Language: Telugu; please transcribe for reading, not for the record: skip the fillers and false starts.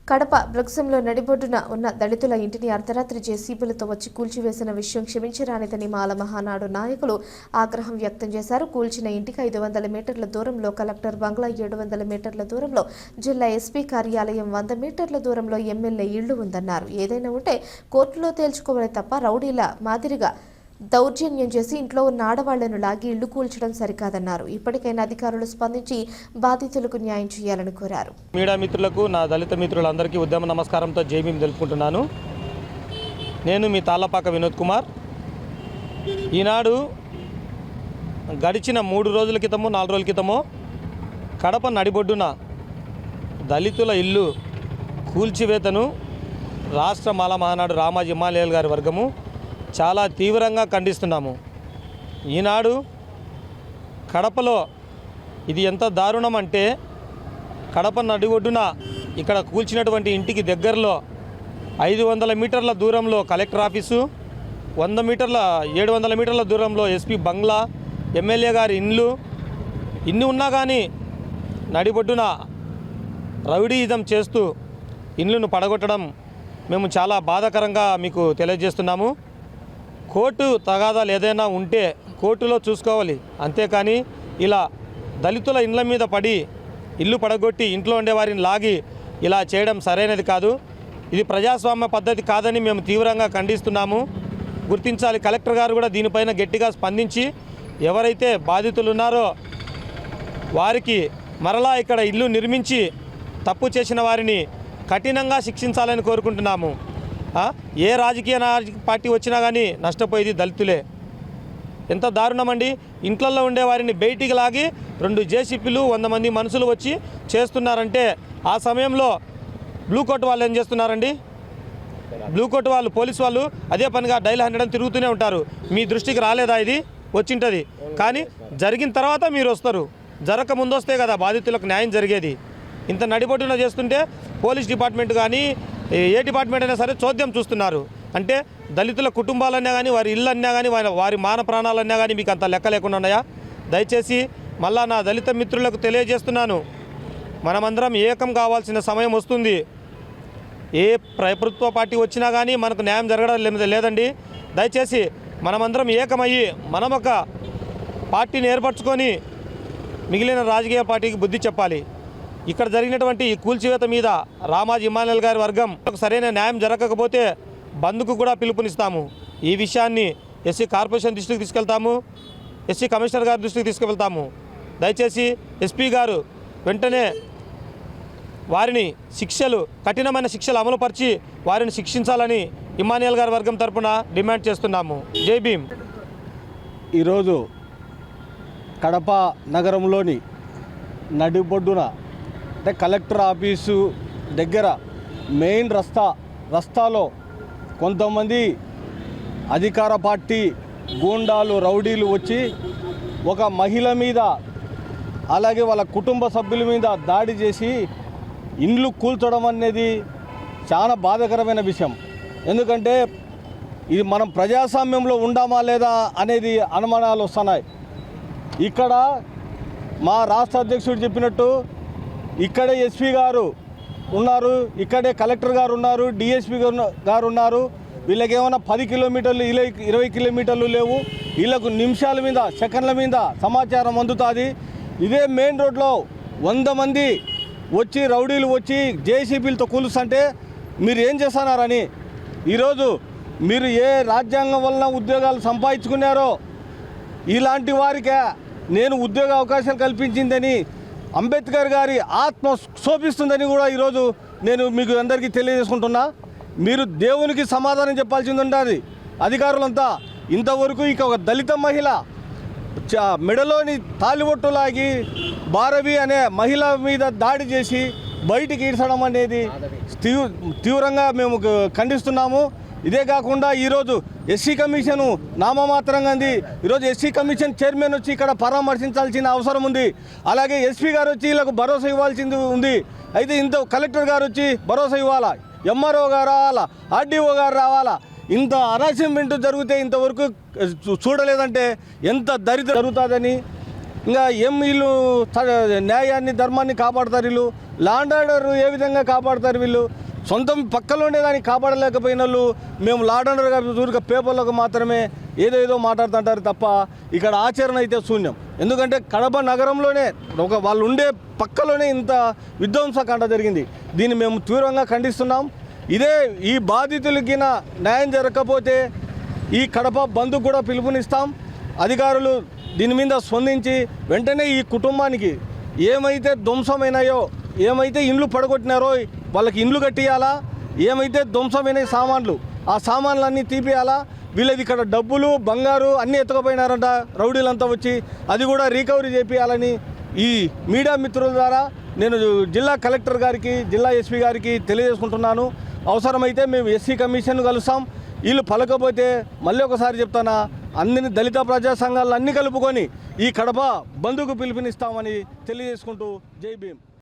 కడప బ్రక్సంలో నడిబొడ్డున ఉన్న దళితుల ఇంటిని అర్ధరాత్రి జేసీబీలతో వచ్చి కూల్చివేసిన విషయం క్షమించరానిదని మాల మహానాడు నాయకులు ఆగ్రహం వ్యక్తం చేశారు. కూల్చిన ఇంటికి 500 మీటర్ల దూరంలో కలెక్టర్ బంగ్లా, 700 మీటర్ల దూరంలో జిల్లా ఎస్పీ కార్యాలయం, 100 మీటర్ల దూరంలో ఎమ్మెల్యే ఇళ్లు ఉందన్నారు. ఏదైనా ఉంటే కోర్టులో తేల్చుకోవాలి తప్ప రౌడీల మాదిరిగా దౌర్జన్యం చేసి ఇంట్లో ఉన్న ఆడవాళ్లను లాగి ఇళ్లు కూల్చడం సరికాదన్నారు. ఇప్పటికైనా అధికారులు స్పందించి బాధితులకు న్యాయం చేయాలని కోరారు. మీడియా మిత్రులకు, నా దళిత మిత్రులందరికీ ఉద్యమ నమస్కారంతో జై భీమ్ తెలుపుకుంటున్నాను. నేను మీ తాళ్లపాక వినోద్ కుమార్. ఈనాడు గడిచిన 3 రోజుల క్రితమో 4 రోజుల క్రితమో కడప నడిబొడ్డున దళితుల ఇల్లు కూల్చివేతను రాష్ట్ర మాల మహానాడు రామాజీ హిమాలయాల్ గారి వర్గము చాలా తీవ్రంగా ఖండిస్తున్నాము. ఈనాడు కడపలో ఇది ఎంత దారుణం అంటే, కడప నడిబొడ్డున ఇక్కడ కూల్చినటువంటి ఇంటికి దగ్గరలో 500 మీటర్ల దూరంలో కలెక్టర్ ఆఫీసు, 700 మీటర్ల దూరంలో ఎస్పీ బంగ్లా, ఎమ్మెల్యే గారి ఇండ్లు, ఇన్ని ఉన్నా కానీ నడిబొడ్డున రౌడీయిజం చేస్తూ ఇండ్లను పడగొట్టడం మేము చాలా బాధాకరంగా మీకు తెలియజేస్తున్నాము. కోర్టు తగాదాలు ఏదైనా ఉంటే కోర్టులో చూసుకోవాలి, అంతేకాని ఇలా దళితుల ఇండ్ల మీద పడి ఇల్లు పడగొట్టి ఇంట్లో ఉండే వారిని లాగి ఇలా చేయడం సరైనది కాదు. ఇది ప్రజాస్వామ్య పద్ధతి కాదని మేము తీవ్రంగా ఖండిస్తున్నాము. గుర్తించాలి. కలెక్టర్ గారు కూడా దీనిపైన గట్టిగా స్పందించి ఎవరైతే బాధితులు ఉన్నారో వారికి మరలా ఇక్కడ ఇల్లు నిర్మించి తప్పు చేసిన వారిని కఠినంగా శిక్షించాలని కోరుకుంటున్నాము. ఏ రాజకీయ పార్టీ వచ్చినా కానీ నష్టపోయేది దళితులే. ఎంత దారుణమండి. ఇంట్లలో ఉండే వారిని బయటికి లాగి 2 జేసీపీలు 100 మంది మనుషులు వచ్చి చేస్తున్నారంటే, ఆ సమయంలో బ్లూ కోట్ వాళ్ళు ఏం చేస్తున్నారండి? బ్లూ కోట్ వాళ్ళు, పోలీసు వాళ్ళు అదే పనిగా డైల్ 100 తిరుగుతూనే ఉంటారు. మీ దృష్టికి రాలేదా? ఇది వచ్చింటుంది, కానీ జరిగిన తర్వాత మీరు వస్తారు. జరగక ముందు వస్తే కదా బాధితులకు న్యాయం జరిగేది. ఇంత నడిబొడ్డున చేస్తుంటే పోలీస్ డిపార్ట్మెంట్ కానీ ఏ డిపార్ట్మెంట్ అయినా సరే చోద్యం చూస్తున్నారు. అంటే దళితుల కుటుంబాలన్నా కానీ, వారి ఇళ్ళు అన్నా కానీ, వారి మాన ప్రాణాలన్నా కానీ మీకు అంత లెక్క లేకుండా ఉన్నాయా? దయచేసి మళ్ళా నా దళిత మిత్రులకు తెలియజేస్తున్నాను, మనమందరం ఏకం కావాల్సిన సమయం వస్తుంది. ఏ ప్రభుత్వ పార్టీ వచ్చినా కానీ మనకు న్యాయం జరగడం లేదండి. దయచేసి మనమందరం ఏకమయ్యి మనం ఒక పార్టీని ఏర్పరచుకొని మిగిలిన రాజకీయ పార్టీకి బుద్ధి చెప్పాలి. ఇక్కడ జరిగినటువంటి ఈ కూల్చివేత మీద రామాజీ హిమాలయాల్ గారి వర్గం సరైన న్యాయం జరగకపోతే బంద్కు కూడా పిలుపునిస్తాము. ఈ విషయాన్ని ఎస్సీ కార్పొరేషన్ దృష్టికి తీసుకెళ్తాము, ఎస్సీ కమిషనర్ గారి దృష్టికి తీసుకువెళ్తాము. దయచేసి ఎస్పీ గారు వెంటనే వారిని కఠినమైన శిక్షలు అమలుపరిచి వారిని శిక్షించాలని హిమాలయాల్ గారి వర్గం తరఫున డిమాండ్ చేస్తున్నాము. జై భీమ్. ఈరోజు కడప నగరంలోని నడిబొడ్డున అంటే కలెక్టర్ ఆఫీసు దగ్గర మెయిన్ రస్తాలో కొంతమంది అధికార పార్టీ గూండాలు, రౌడీలు వచ్చి ఒక మహిళ మీద అలాగే వాళ్ళ కుటుంబ సభ్యుల మీద దాడి చేసి ఇండ్లు కూల్చడం అనేది చాలా బాధాకరమైన విషయం. ఎందుకంటే ఇది మనం ప్రజాస్వామ్యంలో ఉండామా లేదా అనేది అనుమానాలు వస్తున్నాయి. ఇక్కడ మా రాష్ట్ర అధ్యక్షుడు చెప్పినట్టు ఇక్కడే ఎస్పీ గారు ఉన్నారు, ఇక్కడే కలెక్టర్ గారు ఉన్నారు, డిఎస్పీ గారు ఉన్నారు. వీళ్ళకి ఏమైనా 10 కిలోమీటర్లు 20 కిలోమీటర్లు లేవు. వీళ్ళకు నిమిషాల మీద, సెకండ్ల మీద సమాచారం అందుతుంది. ఇదే మెయిన్ రోడ్లో 100 మంది వచ్చి రౌడీలు వచ్చి జేసీబీలతో కూలుస్తుంటే మీరు ఏం చేస్తున్నారని, ఈరోజు మీరు ఏ రాజ్యాంగం వలన ఉద్యోగాలు సంపాదించుకున్నారో ఇలాంటి వారికే నేను ఉద్యోగ అవకాశాలు కల్పించిందని అంబేద్కర్ గారి ఆత్మ శోభిస్తుందని కూడా ఈరోజు నేను మీకు అందరికీ తెలియజేసుకుంటున్నా. మీరు దేవునికి సమాధానం చెప్పాల్సింది ఉంటుంది అధికారులంతా. ఇంతవరకు ఇక ఒక దళిత మహిళ మెడలోని తాలిబొట్టు లాగి భారవి అనే మహిళ మీద దాడి చేసి బయటికి ఈడ్చడం అనేది తీవ్రంగా మేము ఖండిస్తున్నాము. ఇదే కాకుండా ఈరోజు ఎస్సీ కమిషను నామమాత్రంగా ఉంది. ఈరోజు ఎస్సీ కమిషన్ చైర్మన్ వచ్చి ఇక్కడ పరామర్శించాల్సిన అవసరం ఉంది. అలాగే ఎస్పీ గారు వచ్చి వీళ్ళకు భరోసా ఇవ్వాల్సింది ఉంది. అయితే ఇంత కలెక్టర్ గారు వచ్చి భరోసా ఇవ్వాలా, ఎంఆర్ఓ గారు రావాలా, ఆర్డీఓ గారు రావాలా. ఇంత హరాస్మెంట్ జరిగితే ఇంతవరకు చూడలేదంటే ఎంత దరిద్రం జరుగుతుందని ఇంకా ఏం వీళ్ళు న్యాయాన్ని ధర్మాన్ని కాపాడతారు వీళ్ళు, లా అండ్ ఆర్డర్ ఏ విధంగా కాపాడతారు వీళ్ళు? సొంతం పక్కలో ఉండేదాన్ని కాపాడలేకపోయిన వాళ్ళు మేము లా అండ్ ఆర్డర్ ఊరిక పేపర్లకు మాత్రమే ఏదో మాట్లాడుతుంటారు తప్ప ఇక్కడ ఆచరణ అయితే శూన్యం. ఎందుకంటే కడప నగరంలోనే వాళ్ళు ఉండే పక్కలోనే ఇంత విధ్వంసకాండ జరిగింది. దీన్ని మేము తీవ్రంగా ఖండిస్తున్నాం. ఈ బాధితులకి న్యాయం జరగకపోతే ఈ కడప బంద్కు కూడా పిలుపునిస్తాం. అధికారులు దీని మీద స్పందించి వెంటనే ఈ కుటుంబానికి ఏమైతే ధ్వంసమైనాయో, ఏమైతే ఇండ్లు పడగొట్టినారో వాళ్ళకి ఇండ్లు కట్టియాలా, ఏమైతే ధ్వంసమైన సామాన్లు ఆ సామాన్లన్నీ తీపియాలా. వీళ్ళది ఇక్కడ డబ్బులు బంగారు అన్నీ ఎత్తుకుపోయినారంట రౌడీలంతా వచ్చి, అది కూడా రికవరీ చేపియాలని ఈ మీడియా మిత్రుల ద్వారా నేను జిల్లా కలెక్టర్ గారికి, జిల్లా ఎస్పీ గారికి తెలియజేసుకుంటున్నాను. అవసరమైతే మేము ఎస్సీ కమిషన్ కలుస్తాం. వీళ్ళు పలకపోతే మళ్ళీ ఒకసారి చెప్తానా, అన్ని దళిత ప్రజా సంఘాలను అన్నీ కలుపుకొని ఈ కడప బంద్కు పిలుపునిస్తామని తెలియజేసుకుంటూ జై భీమ్.